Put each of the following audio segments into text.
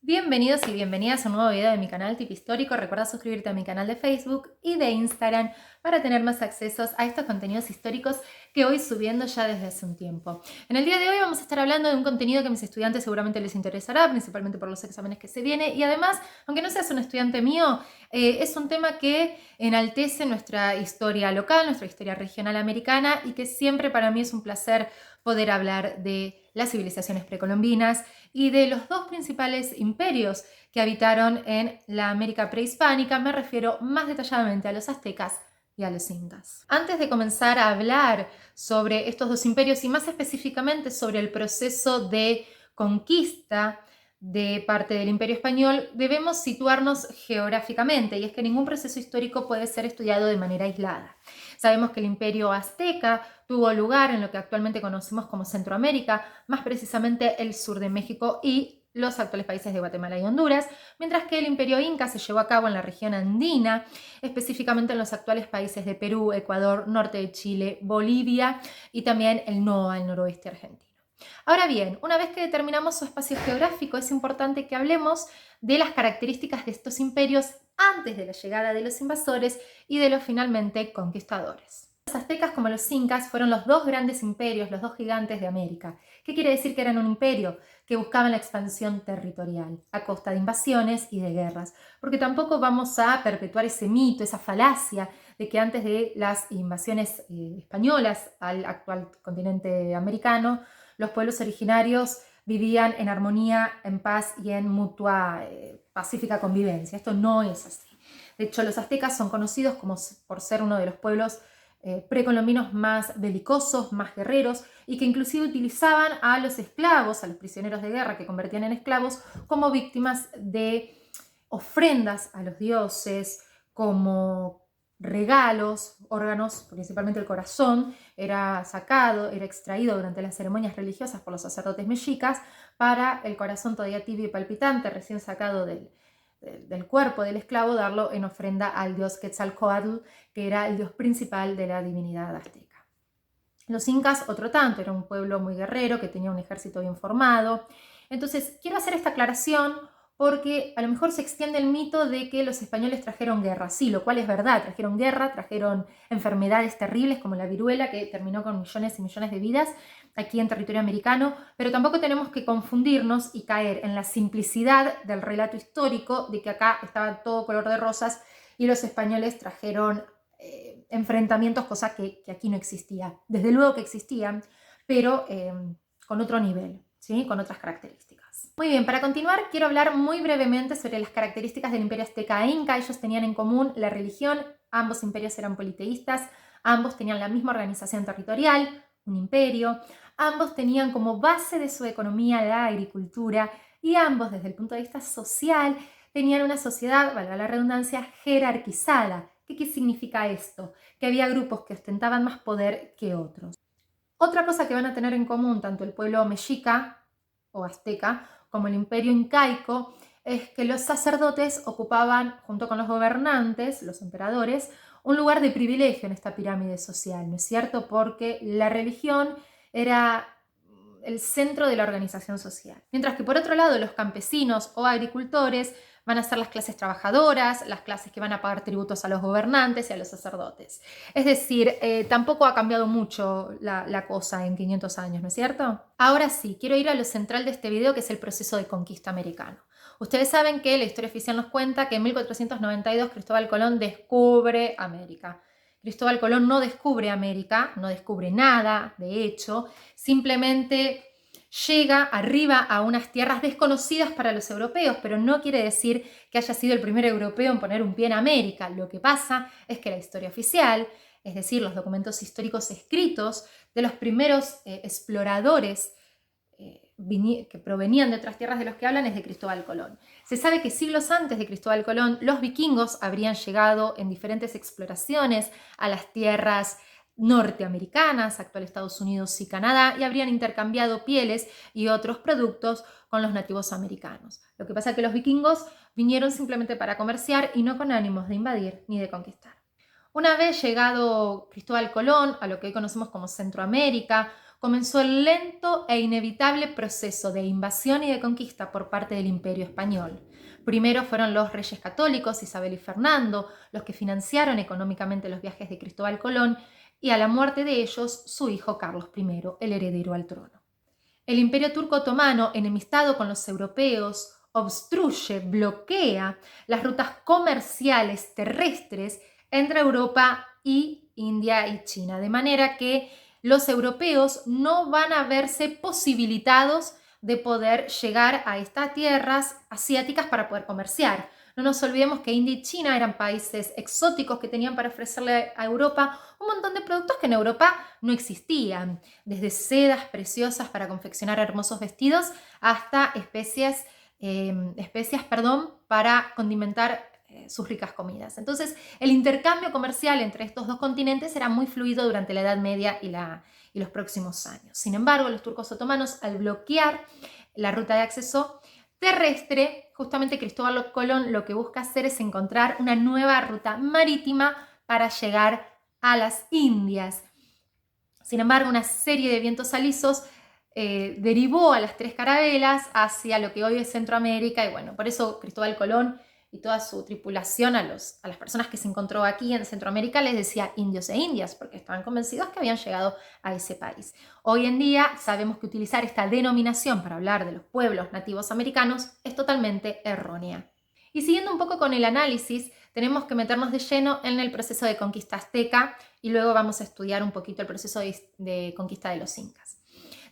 Bienvenidos y bienvenidas a un nuevo video de mi canal Tip Histórico. Recuerda suscribirte a mi canal de Facebook y de Instagram para tener más accesos a estos contenidos históricos que voy subiendo ya desde hace un tiempo. En el día de hoy vamos a estar hablando de un contenido que a mis estudiantes seguramente les interesará, principalmente por los exámenes que se vienen, y además, aunque no seas un estudiante mío, es un tema que enaltece nuestra historia local, nuestra historia regional americana, y que siempre para mí es un placer poder hablar de las civilizaciones precolombinas y de los dos principales imperios que habitaron en la América prehispánica. Me refiero más detalladamente a los aztecas y a los incas. Antes de comenzar a hablar sobre estos dos imperios y más específicamente sobre el proceso de conquista de parte del Imperio Español, debemos situarnos geográficamente, y es que ningún proceso histórico puede ser estudiado de manera aislada. Sabemos que el Imperio Azteca tuvo lugar en lo que actualmente conocemos como Centroamérica, más precisamente el sur de México y los actuales países de Guatemala y Honduras, mientras que el Imperio Inca se llevó a cabo en la región andina, específicamente en los actuales países de Perú, Ecuador, norte de Chile, Bolivia y también el NOA, el noroeste argentino. Ahora bien, una vez que determinamos su espacio geográfico, es importante que hablemos de las características de estos imperios antes de la llegada de los invasores y de los finalmente conquistadores. Los aztecas como los incas fueron los dos grandes imperios, los dos gigantes de América. ¿Qué quiere decir que eran un imperio? Que buscaban la expansión territorial a costa de invasiones y de guerras, porque tampoco vamos a perpetuar ese mito, esa falacia de que antes de las invasiones españolas al actual continente americano, los pueblos originarios vivían en armonía, en paz y en mutua pacífica convivencia. Esto no es así. De hecho, los aztecas son conocidos por ser uno de los pueblos precolombinos más belicosos, más guerreros, y que inclusive utilizaban a los esclavos, a los prisioneros de guerra que convertían en esclavos, como víctimas de ofrendas a los dioses, como regalos, órganos, principalmente el corazón, era sacado, era extraído durante las ceremonias religiosas por los sacerdotes mexicas para el corazón todavía tibio y palpitante, recién sacado del cuerpo del esclavo, darlo en ofrenda al dios Quetzalcóatl, que era el dios principal de la divinidad azteca. Los incas, otro tanto, era un pueblo muy guerrero que tenía un ejército bien formado. Entonces, quiero hacer esta aclaración porque a lo mejor se extiende el mito de que los españoles trajeron guerra. Sí, lo cual es verdad, trajeron guerra, trajeron enfermedades terribles como la viruela, que terminó con millones y millones de vidas aquí en territorio americano, pero tampoco tenemos que confundirnos y caer en la simplicidad del relato histórico de que acá estaba todo color de rosas y los españoles trajeron enfrentamientos, cosa que aquí no existía. Desde luego que existían, pero con otro nivel, ¿sí? Con otras características. Muy bien, para continuar quiero hablar muy brevemente sobre las características del imperio azteca e inca. Ellos tenían en común la religión, ambos imperios eran politeístas, ambos tenían la misma organización territorial, un imperio, ambos tenían como base de su economía la agricultura, y ambos desde el punto de vista social tenían una sociedad, valga la redundancia, jerarquizada. ¿Qué significa esto? Que había grupos que ostentaban más poder que otros. Otra cosa que van a tener en común tanto el pueblo mexica o azteca como el imperio incaico es que los sacerdotes ocupaban, junto con los gobernantes, los emperadores, un lugar de privilegio en esta pirámide social, ¿no es cierto? Porque la religión era el centro de la organización social. Mientras que por otro lado los campesinos o agricultores van a ser las clases trabajadoras, las clases que van a pagar tributos a los gobernantes y a los sacerdotes. Es decir, tampoco ha cambiado mucho la cosa en 500 años, ¿no es cierto? Ahora sí, quiero ir a lo central de este video, que es el proceso de conquista americano. Ustedes saben que la historia oficial nos cuenta que en 1492 Cristóbal Colón descubre América. Cristóbal Colón no descubre América, no descubre nada, de hecho, simplemente llega arriba a unas tierras desconocidas para los europeos, pero no quiere decir que haya sido el primer europeo en poner un pie en América. Lo que pasa es que la historia oficial, es decir, los documentos históricos escritos de los primeros exploradores que provenían de otras tierras de los que hablan, es de Cristóbal Colón. Se sabe que siglos antes de Cristóbal Colón, los vikingos habrían llegado en diferentes exploraciones a las tierras norteamericanas, actual Estados Unidos y Canadá, y habrían intercambiado pieles y otros productos con los nativos americanos. Lo que pasa es que los vikingos vinieron simplemente para comerciar y no con ánimos de invadir ni de conquistar. Una vez llegado Cristóbal Colón a lo que hoy conocemos como Centroamérica, comenzó el lento e inevitable proceso de invasión y de conquista por parte del Imperio Español. Primero fueron los reyes católicos, Isabel y Fernando, los que financiaron económicamente los viajes de Cristóbal Colón, y a la muerte de ellos, su hijo Carlos I, el heredero al trono. El Imperio Turco Otomano, enemistado con los europeos, obstruye, bloquea las rutas comerciales terrestres entre Europa y India y China, de manera que los europeos no van a verse posibilitados de poder llegar a estas tierras asiáticas para poder comerciar. No nos olvidemos que India y China eran países exóticos que tenían para ofrecerle a Europa un montón de productos que en Europa no existían, desde sedas preciosas para confeccionar hermosos vestidos hasta especias para condimentar sus ricas comidas. Entonces, el intercambio comercial entre estos dos continentes era muy fluido durante la Edad Media y los próximos años. Sin embargo, los turcos otomanos, al bloquear la ruta de acceso terrestre, justamente Cristóbal Colón lo que busca hacer es encontrar una nueva ruta marítima para llegar a las Indias. Sin embargo, una serie de vientos alisios derivó a las tres carabelas hacia lo que hoy es Centroamérica, y bueno, por eso Cristóbal Colón y toda su tripulación a las personas que se encontró aquí en Centroamérica les decía indios e indias, porque estaban convencidos que habían llegado a ese país. Hoy en día sabemos que utilizar esta denominación para hablar de los pueblos nativos americanos es totalmente errónea. Y siguiendo un poco con el análisis, tenemos que meternos de lleno en el proceso de conquista azteca y luego vamos a estudiar un poquito el proceso de conquista de los incas.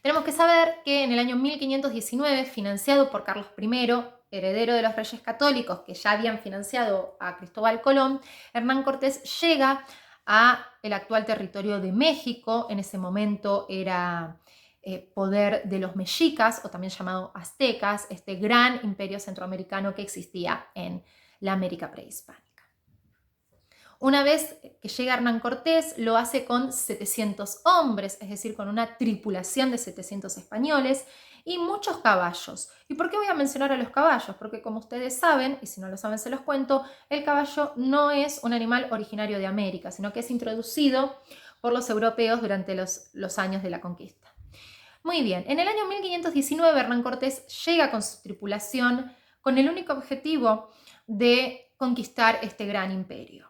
Tenemos que saber que en el año 1519, financiado por Carlos I, heredero de los reyes católicos que ya habían financiado a Cristóbal Colón, Hernán Cortés llega a el actual territorio de México. En ese momento era poder de los mexicas, o también llamado aztecas, este gran imperio centroamericano que existía en la América prehispánica. Una vez que llega Hernán Cortés, lo hace con 700 hombres, es decir, con una tripulación de 700 españoles y muchos caballos. ¿Y por qué voy a mencionar a los caballos? Porque como ustedes saben, y si no lo saben se los cuento, el caballo no es un animal originario de América, sino que es introducido por los europeos durante los años de la conquista. Muy bien, en el año 1519 Hernán Cortés llega con su tripulación con el único objetivo de conquistar este gran imperio.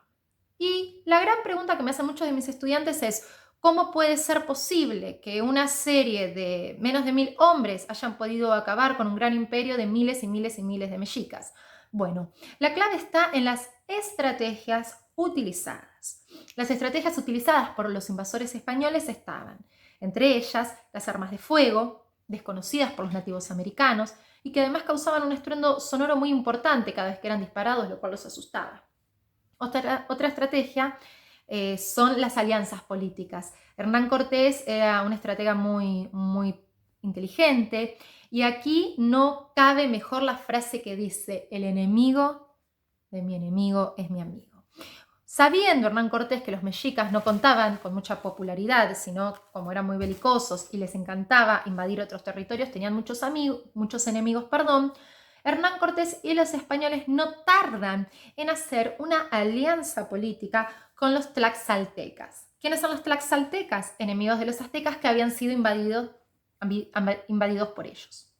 Y la gran pregunta que me hacen muchos de mis estudiantes es: ¿cómo puede ser posible que una serie de menos de 1000 hombres hayan podido acabar con un gran imperio de miles y miles y miles de mexicas? Bueno, la clave está en las estrategias utilizadas. Las estrategias utilizadas por los invasores españoles estaban, entre ellas, las armas de fuego, desconocidas por los nativos americanos, y que además causaban un estruendo sonoro muy importante cada vez que eran disparados, lo cual los asustaba. Otra estrategia son las alianzas políticas. Hernán Cortés era un estratega muy, muy inteligente, y aquí no cabe mejor la frase que dice: el enemigo de mi enemigo es mi amigo. Sabiendo Hernán Cortés que los mexicas no contaban con mucha popularidad, sino como eran muy belicosos y les encantaba invadir otros territorios, tenían muchos enemigos, Hernán Cortés y los españoles no tardan en hacer una alianza política con los tlaxcaltecas. ¿Quiénes son los tlaxcaltecas? Enemigos de los aztecas que habían sido invadidos por ellos.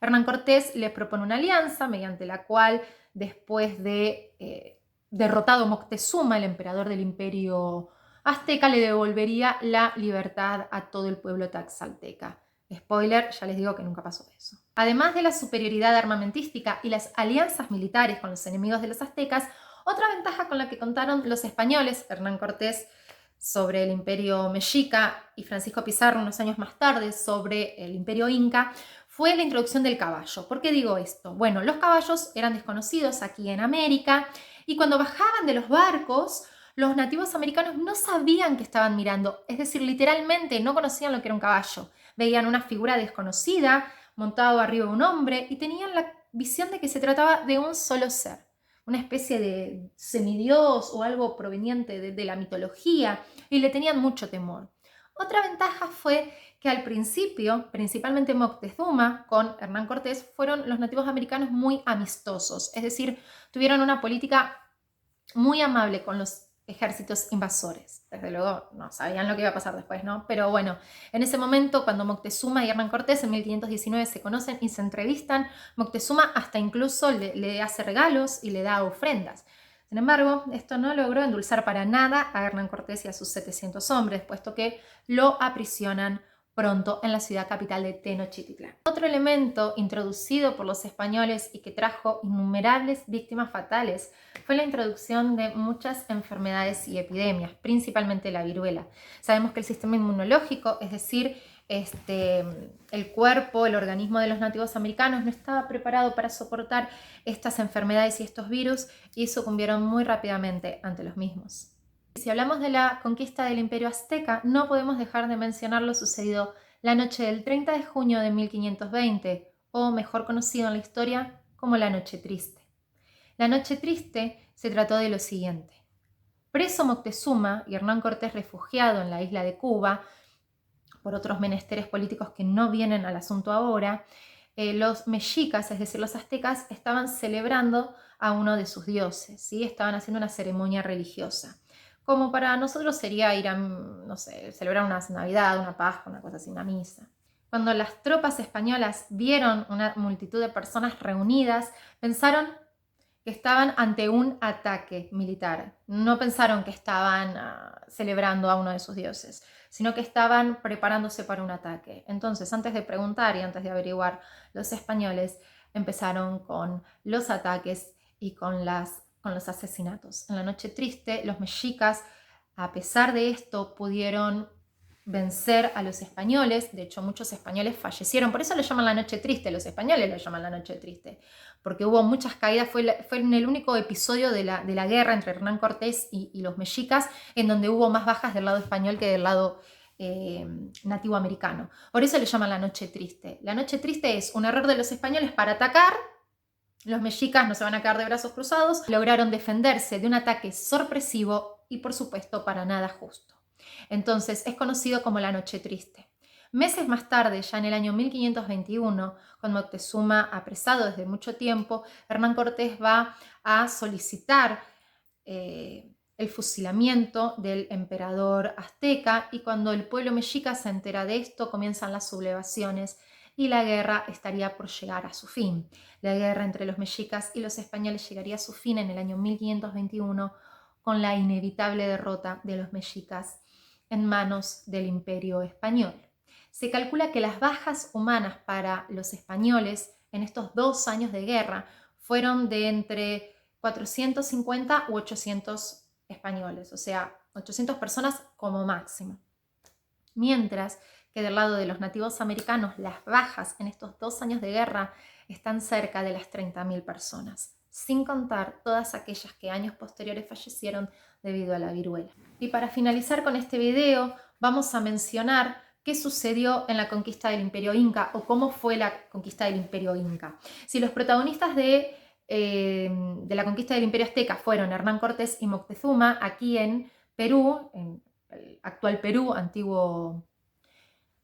Hernán Cortés les propone una alianza mediante la cual, después de derrotado Moctezuma, el emperador del imperio azteca, le devolvería la libertad a todo el pueblo tlaxcalteca. Spoiler, ya les digo que nunca pasó eso. Además de la superioridad armamentística y las alianzas militares con los enemigos de los aztecas, otra ventaja con la que contaron los españoles, Hernán Cortés sobre el imperio mexica y Francisco Pizarro unos años más tarde sobre el imperio inca, fue la introducción del caballo. ¿Por qué digo esto? Bueno, los caballos eran desconocidos aquí en América, y cuando bajaban de los barcos, los nativos americanos no sabían que estaban mirando, es decir, literalmente no conocían lo que era un caballo. Veían una figura desconocida montado arriba de un hombre y tenían la visión de que se trataba de un solo ser, una especie de semidios o algo proveniente de la mitología, y le tenían mucho temor. Otra ventaja fue que al principio, principalmente Moctezuma con Hernán Cortés, fueron los nativos americanos muy amistosos, es decir, tuvieron una política muy amable con los ejércitos invasores. Desde luego no sabían lo que iba a pasar después, ¿no? Pero bueno, en ese momento, cuando Moctezuma y Hernán Cortés en 1519 se conocen y se entrevistan, Moctezuma hasta incluso le hace regalos y le da ofrendas. Sin embargo, esto no logró endulzar para nada a Hernán Cortés y a sus 700 hombres, puesto que lo aprisionan pronto en la ciudad capital de Tenochtitlán. Otro elemento introducido por los españoles y que trajo innumerables víctimas fatales fue la introducción de muchas enfermedades y epidemias, principalmente la viruela. Sabemos que el sistema inmunológico, es decir, el cuerpo, el organismo de los nativos americanos no estaba preparado para soportar estas enfermedades y estos virus y sucumbieron muy rápidamente ante los mismos. Si hablamos de la conquista del Imperio Azteca, no podemos dejar de mencionar lo sucedido la noche del 30 de junio de 1520, o mejor conocido en la historia como la Noche Triste. La Noche Triste se trató de lo siguiente. Preso Moctezuma y Hernán Cortés refugiado en la isla de Cuba, por otros menesteres políticos que no vienen al asunto ahora, los mexicas, es decir, los aztecas, estaban celebrando a uno de sus dioses, ¿sí? Estaban haciendo una ceremonia religiosa. Como para nosotros sería ir a, no sé, celebrar una Navidad, una Pascua, una cosa así, una misa. Cuando las tropas españolas vieron una multitud de personas reunidas, pensaron que estaban ante un ataque militar. No pensaron que estaban celebrando a uno de sus dioses, sino que estaban preparándose para un ataque. Entonces, antes de preguntar y antes de averiguar, los españoles empezaron con los ataques y con los asesinatos. En la Noche Triste, los mexicas, a pesar de esto, pudieron vencer a los españoles. De hecho, muchos españoles fallecieron. Por eso le llaman la Noche Triste. Los españoles le llaman la Noche Triste, porque hubo muchas caídas. Fue en el único episodio de la guerra entre Hernán Cortés y los mexicas en donde hubo más bajas del lado español que del lado nativo americano. Por eso le llaman la Noche Triste. La Noche Triste es un error de los españoles para atacar. Los mexicas no se van a quedar de brazos cruzados. Lograron defenderse de un ataque sorpresivo y, por supuesto, para nada justo. Entonces es conocido como la Noche Triste. Meses más tarde, ya en el año 1521, con Moctezuma apresado desde mucho tiempo, Hernán Cortés va a solicitar el fusilamiento del emperador azteca, y cuando el pueblo mexica se entera de esto, comienzan las sublevaciones y la guerra estaría por llegar a su fin. La guerra entre los mexicas y los españoles llegaría a su fin en el año 1521 con la inevitable derrota de los mexicas en manos del Imperio Español. Se calcula que las bajas humanas para los españoles en estos 2 años de guerra fueron de entre 450 u 800 españoles, o sea, 800 personas como máximo. Mientras que del lado de los nativos americanos, las bajas en estos 2 años de guerra están cerca de las 30.000 personas, sin contar todas aquellas que años posteriores fallecieron debido a la viruela. Y para finalizar con este video, vamos a mencionar qué sucedió en la conquista del Imperio Inca, o cómo fue la conquista del Imperio Inca. Si los protagonistas de la conquista del Imperio Azteca fueron Hernán Cortés y Moctezuma, aquí en Perú, en el actual Perú, antiguo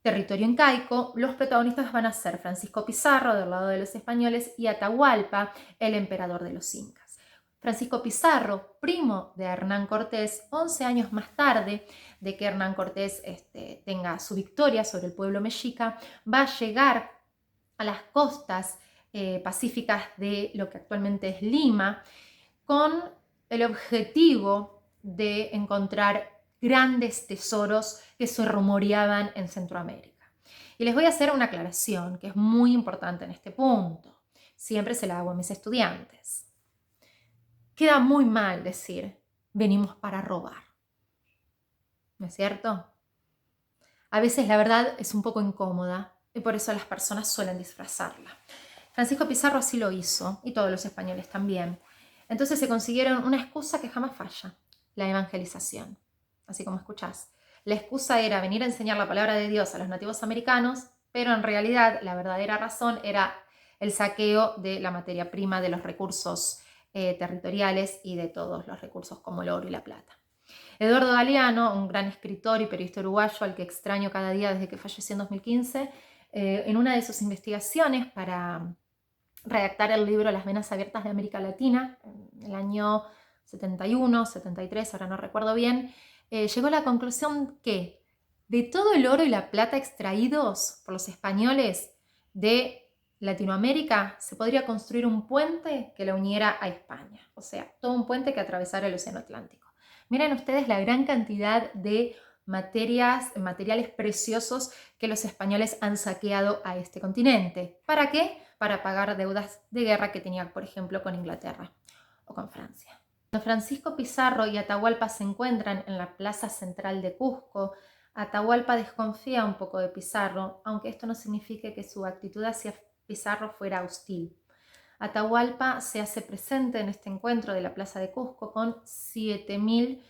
territorio incaico, los protagonistas van a ser Francisco Pizarro del lado de los españoles y Atahualpa, el emperador de los incas. Francisco Pizarro, primo de Hernán Cortés, 11 años más tarde de que Hernán Cortés tenga su victoria sobre el pueblo mexica, va a llegar a las costas pacíficas de lo que actualmente es Lima, con el objetivo de encontrar grandes tesoros que se rumoreaban en Centroamérica. Y les voy a hacer una aclaración que es muy importante en este punto. Siempre se la hago a mis estudiantes. Queda muy mal decir, venimos para robar. ¿No es cierto? A veces la verdad es un poco incómoda y por eso las personas suelen disfrazarla. Francisco Pizarro así lo hizo, y todos los españoles también. Entonces se consiguieron una excusa que jamás falla: la evangelización. Así como escuchás. La excusa era venir a enseñar la palabra de Dios a los nativos americanos, pero en realidad la verdadera razón era el saqueo de la materia prima, de los recursos territoriales y de todos los recursos como el oro y la plata. Eduardo Galeano, un gran escritor y periodista uruguayo al que extraño cada día desde que falleció en 2015, en una de sus investigaciones para redactar el libro Las venas abiertas de América Latina, en el año 71, 73, ahora no recuerdo bien, llegó a la conclusión que de todo el oro y la plata extraídos por los españoles de Latinoamérica, se podría construir un puente que la uniera a España. O sea, todo un puente que atravesara el Océano Atlántico. Miren ustedes la gran cantidad de materiales preciosos que los españoles han saqueado a este continente. ¿Para qué? Para pagar deudas de guerra que tenía, por ejemplo, con Inglaterra o con Francia. Cuando Francisco Pizarro y Atahualpa se encuentran en la plaza central de Cusco, Atahualpa desconfía un poco de Pizarro, aunque esto no signifique que su actitud hacia Pizarro fuera hostil. Atahualpa se hace presente en este encuentro de la plaza de Cusco con 7.000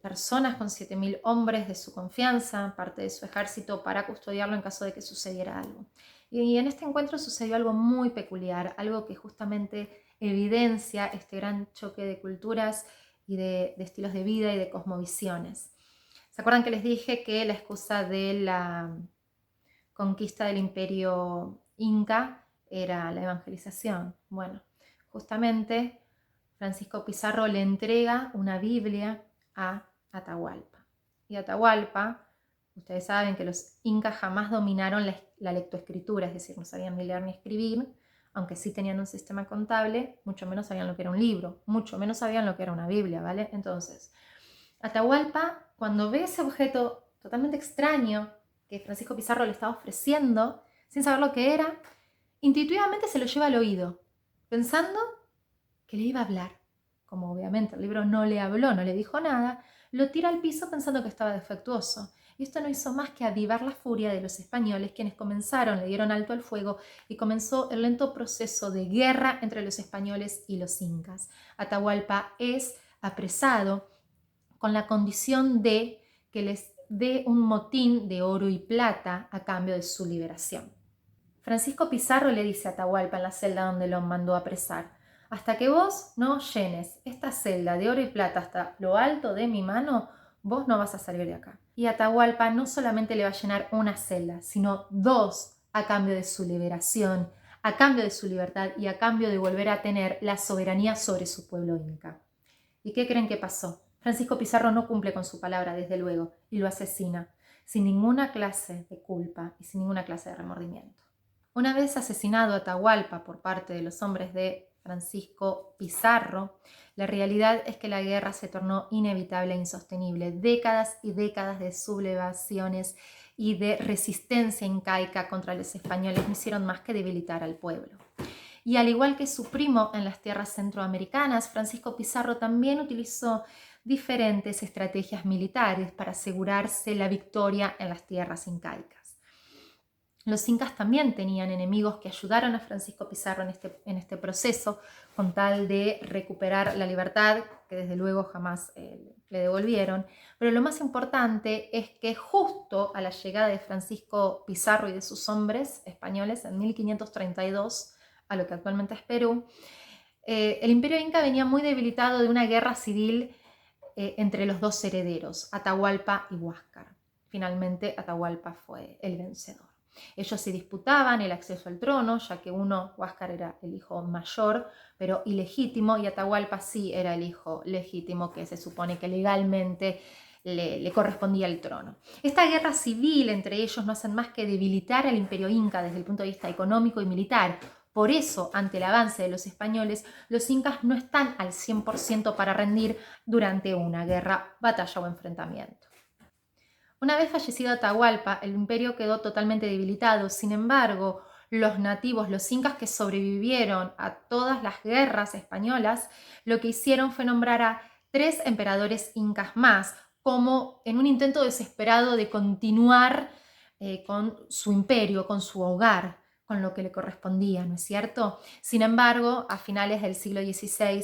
personas, con 7.000 hombres de su confianza, parte de su ejército, para custodiarlo en caso de que sucediera algo. Y en este encuentro sucedió algo muy peculiar, algo que justamente evidencia este gran choque de culturas y de estilos de vida y de cosmovisiones. ¿Se acuerdan que les dije que la excusa de la conquista del imperio inca era la evangelización? Bueno, justamente Francisco Pizarro le entrega una Biblia a Atahualpa. Y Atahualpa, ustedes saben que los incas jamás dominaron la lectoescritura, es decir, no sabían ni leer ni escribir, aunque sí tenían un sistema contable, mucho menos sabían lo que era un libro, mucho menos sabían lo que era una Biblia, ¿vale? Entonces, Atahualpa, cuando ve ese objeto totalmente extraño que Francisco Pizarro le estaba ofreciendo, sin saber lo que era, intuitivamente se lo lleva al oído, pensando que le iba a hablar. Como obviamente el libro no le habló, no le dijo nada, lo tira al piso pensando que estaba defectuoso. Y esto no hizo más que avivar la furia de los españoles, quienes le dieron alto al fuego y comenzó el lento proceso de guerra entre los españoles y los incas. Atahualpa es apresado con la condición de que les dé un motín de oro y plata a cambio de su liberación. Francisco Pizarro le dice a Atahualpa en la celda donde lo mandó a apresar: hasta que vos no llenes esta celda de oro y plata hasta lo alto de mi mano, vos no vas a salir de acá. Y Atahualpa no solamente le va a llenar una celda, sino dos a cambio de su liberación, a cambio de su libertad y a cambio de volver a tener la soberanía sobre su pueblo inca. ¿Y qué creen que pasó? Francisco Pizarro no cumple con su palabra, desde luego, y lo asesina, sin ninguna clase de culpa y sin ninguna clase de remordimiento. Una vez asesinado Atahualpa por parte de los hombres de Francisco Pizarro, la realidad es que la guerra se tornó inevitable e insostenible. Décadas y décadas de sublevaciones y de resistencia incaica contra los españoles no hicieron más que debilitar al pueblo. Y al igual que su primo en las tierras centroamericanas, Francisco Pizarro también utilizó diferentes estrategias militares para asegurarse la victoria en las tierras incaicas. Los incas también tenían enemigos que ayudaron a Francisco Pizarro en este proceso con tal de recuperar la libertad, que desde luego jamás le devolvieron. Pero lo más importante es que justo a la llegada de Francisco Pizarro y de sus hombres españoles en 1532, a lo que actualmente es Perú, el imperio inca venía muy debilitado de una guerra civil entre los dos herederos, Atahualpa y Huáscar. Finalmente Atahualpa fue el vencedor. Ellos se disputaban el acceso al trono, ya que Huáscar era el hijo mayor, pero ilegítimo, y Atahualpa sí era el hijo legítimo, que se supone que legalmente le correspondía el trono. Esta guerra civil entre ellos no hacen más que debilitar al imperio inca desde el punto de vista económico y militar. Por eso, ante el avance de los españoles, los incas no están al 100% para rendir durante una guerra, batalla o enfrentamiento. Una vez fallecido Atahualpa, el imperio quedó totalmente debilitado. Sin embargo, los nativos, los incas que sobrevivieron a todas las guerras españolas, lo que hicieron fue nombrar a 3 emperadores incas más, como en un intento desesperado de continuar con su imperio, con su hogar, con lo que le correspondía, ¿no es cierto? Sin embargo, a finales del siglo XVI,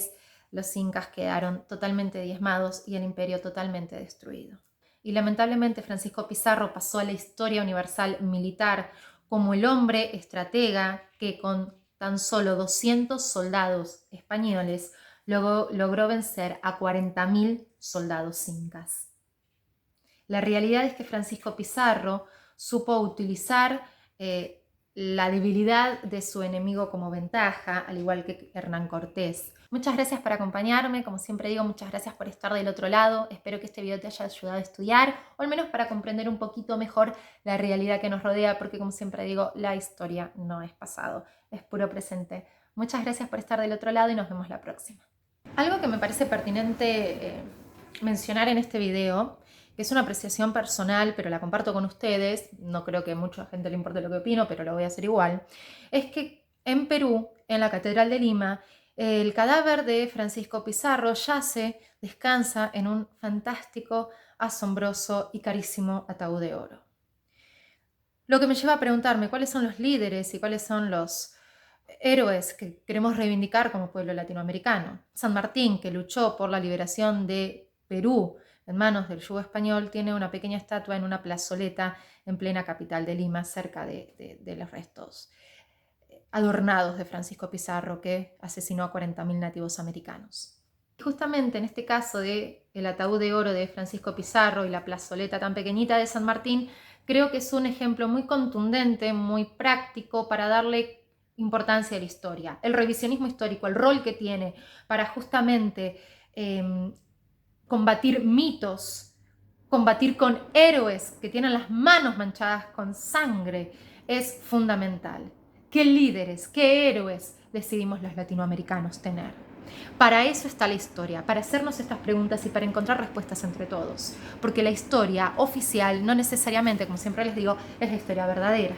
los incas quedaron totalmente diezmados y el imperio totalmente destruido. Y lamentablemente Francisco Pizarro pasó a la historia universal militar como el hombre estratega que con tan solo 200 soldados españoles logró vencer a 40.000 soldados incas. La realidad es que Francisco Pizarro supo utilizar la debilidad de su enemigo como ventaja, al igual que Hernán Cortés. Muchas gracias por acompañarme, como siempre digo, muchas gracias por estar del otro lado. Espero que este video te haya ayudado a estudiar, o al menos para comprender un poquito mejor la realidad que nos rodea, porque como siempre digo, la historia no es pasado, es puro presente. Muchas gracias por estar del otro lado y nos vemos la próxima. Algo que me parece pertinente mencionar en este video, que es una apreciación personal, pero la comparto con ustedes, no creo que a mucha gente le importe lo que opino, pero lo voy a hacer igual, es que en Perú, en la Catedral de Lima, el cadáver de Francisco Pizarro yace, descansa en un fantástico, asombroso y carísimo ataúd de oro. Lo que me lleva a preguntarme cuáles son los líderes y cuáles son los héroes que queremos reivindicar como pueblo latinoamericano. San Martín, que luchó por la liberación de Perú en manos del yugo español, tiene una pequeña estatua en una plazoleta en plena capital de Lima, cerca de los restos adornados de Francisco Pizarro, que asesinó a 40.000 nativos americanos. Y justamente en este caso de el ataúd de oro de Francisco Pizarro y la plazoleta tan pequeñita de San Martín, creo que es un ejemplo muy contundente, muy práctico para darle importancia a la historia. El revisionismo histórico, el rol que tiene para justamente combatir mitos, combatir con héroes que tienen las manos manchadas con sangre, es fundamental. ¿Qué líderes, qué héroes decidimos los latinoamericanos tener? Para eso está la historia, para hacernos estas preguntas y para encontrar respuestas entre todos. Porque la historia oficial no necesariamente, como siempre les digo, es la historia verdadera.